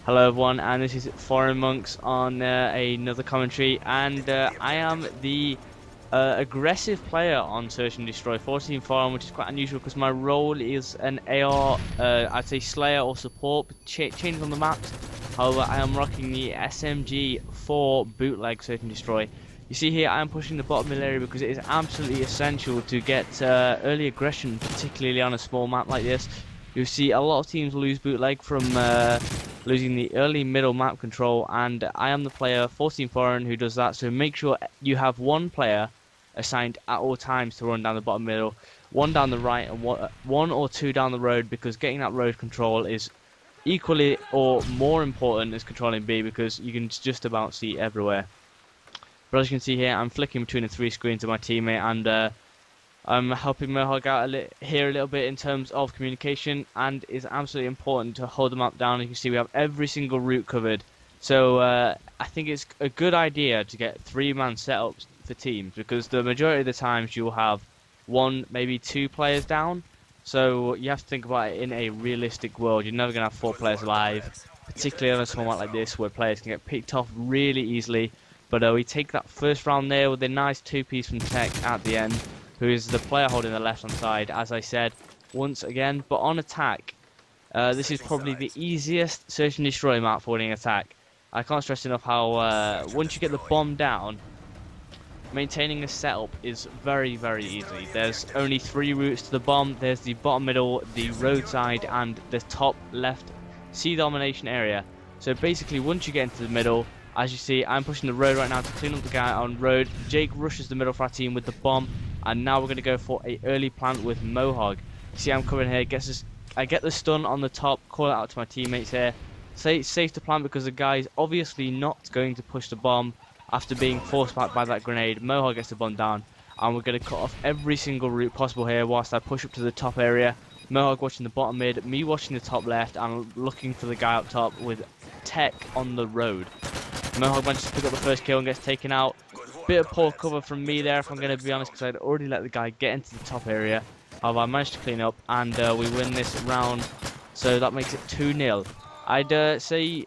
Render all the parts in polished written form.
Hello everyone, and this is Foreign Monks on another commentary, and I am the aggressive player on Search and Destroy 14 Foreign, which is quite unusual because my role is an AR, I'd say Slayer or support, but changes on the maps. However, I am rocking the SMG for Bootleg Search and Destroy. You see here, I am pushing the bottom middle area because it is absolutely essential to get early aggression, particularly on a small map like this. You see a lot of teams lose Bootleg from losing the early middle map control, and I am the player 14 Foreign who does that. So make sure you have one player assigned at all times to run down the bottom middle, one down the right, and one or two down the road, because getting that road control is equally or more important as controlling B, because you can just about see everywhere. But as you can see here, I'm flicking between the three screens of my teammate, and I'm helping Mohawk out here a little bit in terms of communication, and it's absolutely important to hold the map down. You can see we have every single route covered. So I think it's a good idea to get three-man setups for teams, because the majority of the times you'll have one, maybe two players down. So you have to think about it in a realistic world. You're never going to have four players alive, particularly on a format like this where players can get picked off really easily. But we take that first round there with a nice two-piece from Tech at the end, who is the player holding the left-hand side, as I said, once again. But on attack, this is probably the easiest Search and Destroy map for winning attack. I can't stress enough how, once you get the bomb down, maintaining a setup is very, very easy. There's only three routes to the bomb. There's the bottom middle, the roadside, and the top left C domination area. So basically, once you get into the middle, as you see, I'm pushing the road right now to clean up the guy on road. Jake rushes the middle for our team with the bomb, and now we're going to go for a early plant with Mohawk. You see, I'm coming here. I get the stun on the top. Call it out to my teammates here. Say it's safe to plant because the guy is obviously not going to push the bomb after being forced back by that grenade. Mohawk gets the bomb down, and we're going to cut off every single route possible here whilst I push up to the top area. Mohawk watching the bottom mid, me watching the top left, and looking for the guy up top with Tech on the road. Mohawk manages to pick up the first kill and gets taken out. Bit of poor cover from me there, if I'm going to be honest, because I'd already let the guy get into the top area. However, I managed to clean up, and we win this round, so that makes it 2-0. I'd say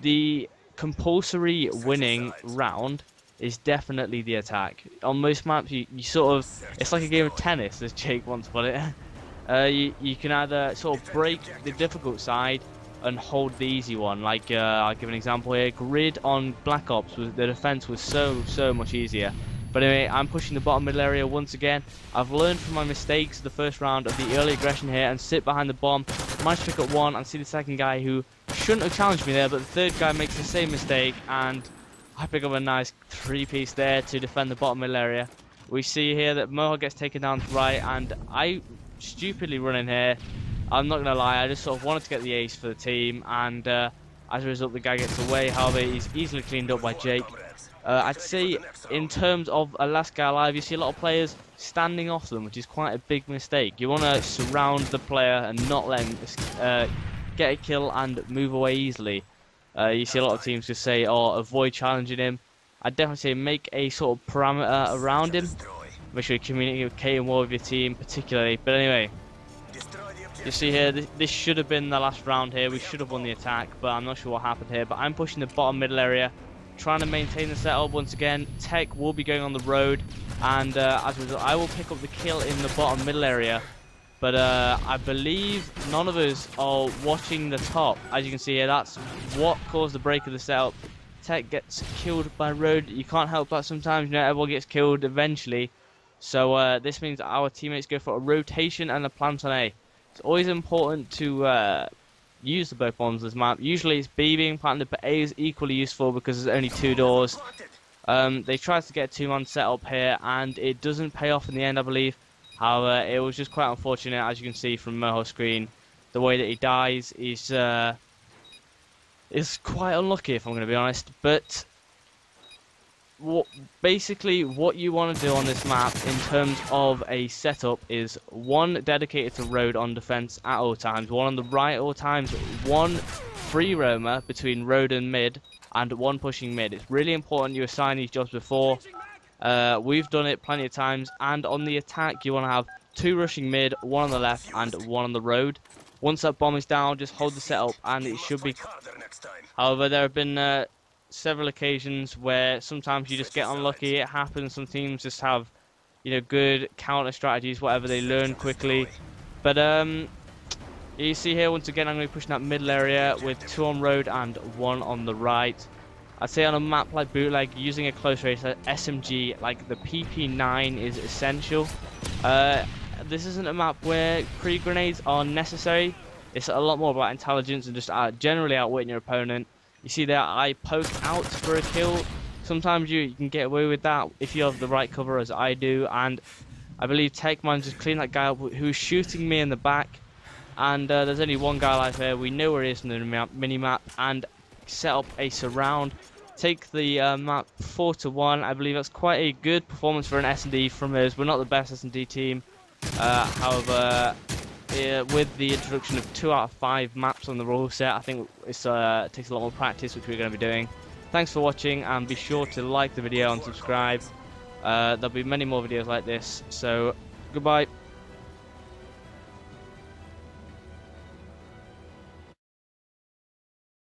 the compulsory winning round is definitely the attack. On most maps, you sort of, it's like a game of tennis, as Jake once put it. You can either sort of break the difficult side and hold the easy one. Like I'll give an example here. Grid on Black Ops, the defense was so much easier. But anyway, I'm pushing the bottom middle area once again. I've learned from my mistakes the first round of the early aggression here and sit behind the bomb. Managed to pick up one and see the second guy who shouldn't have challenged me there, but the third guy makes the same mistake, and I pick up a nice three-piece there to defend the bottom middle area. We see here that Mohawk gets taken down to right, and I stupidly run in here. I'm not gonna lie, I just sort of wanted to get the ace for the team, and as a result the guy gets away. However, he's easily cleaned up by Jake. I'd say in terms of a last guy alive, you see a lot of players standing off them, which is quite a big mistake. You want to surround the player and not let him get a kill and move away easily. You see a lot of teams just say, oh, avoid challenging him. I'd definitely say make a sort of parameter around him. Make sure you communicate well with your team particularly. But anyway, you see here, this should have been the last round here. We should have won the attack, but I'm not sure what happened here. But I'm pushing the bottom middle area, trying to maintain the setup once again. Tech will be going on the road, and as a result, I will pick up the kill in the bottom middle area. But I believe none of us are watching the top. As you can see here, that's what caused the break of the setup. Tech gets killed by road. You can't help that sometimes, you know, everyone gets killed eventually. So this means our teammates go for a rotation and a plant on A. It's always important to use the both bombs this map. Usually it's B being planted, but A is equally useful because there's only two doors. They tried to get a two-man setup here, and it doesn't pay off in the end, I believe. However, it was just quite unfortunate, as you can see from Mohawk's screen. The way that he dies is quite unlucky, if I'm going to be honest. But basically what you want to do on this map in terms of a setup is one dedicated to road on defense at all times, one on the right at all times, one free roamer between road and mid, and one pushing mid. It's really important you assign these jobs before. We've done it plenty of times. And on the attack, you want to have two rushing mid, one on the left and one on the road. Once that bomb is down, just hold the setup and it should be. However, there have been several occasions where sometimes you just get unlucky. It happens. Some teams just have, good counter strategies, whatever. They learn quickly. But you see here, once again, I'm going to be pushing that middle area with 2 on road and 1 on the right. I'd say on a map like Bootleg, using a close range SMG like the PP9 is essential. This isn't a map where pre-grenades are necessary. It's a lot more about intelligence and just generally outwitting your opponent. You see there, I poke out for a kill. Sometimes you can get away with that if you have the right cover, as I do. And I believe Techman just cleaned that guy up who's shooting me in the back. And there's only one guy alive here. We know where he is in the mini-map. And set up a surround. Take the map 4-1. I believe that's quite a good performance for an SND from us. We're not the best SND team. However, with the introduction of 2 out of 5 maps on the rule set, I think it takes a lot more practice, which we're going to be doing. Thanks for watching, and be sure to like the video and subscribe. There'll be many more videos like this, so goodbye.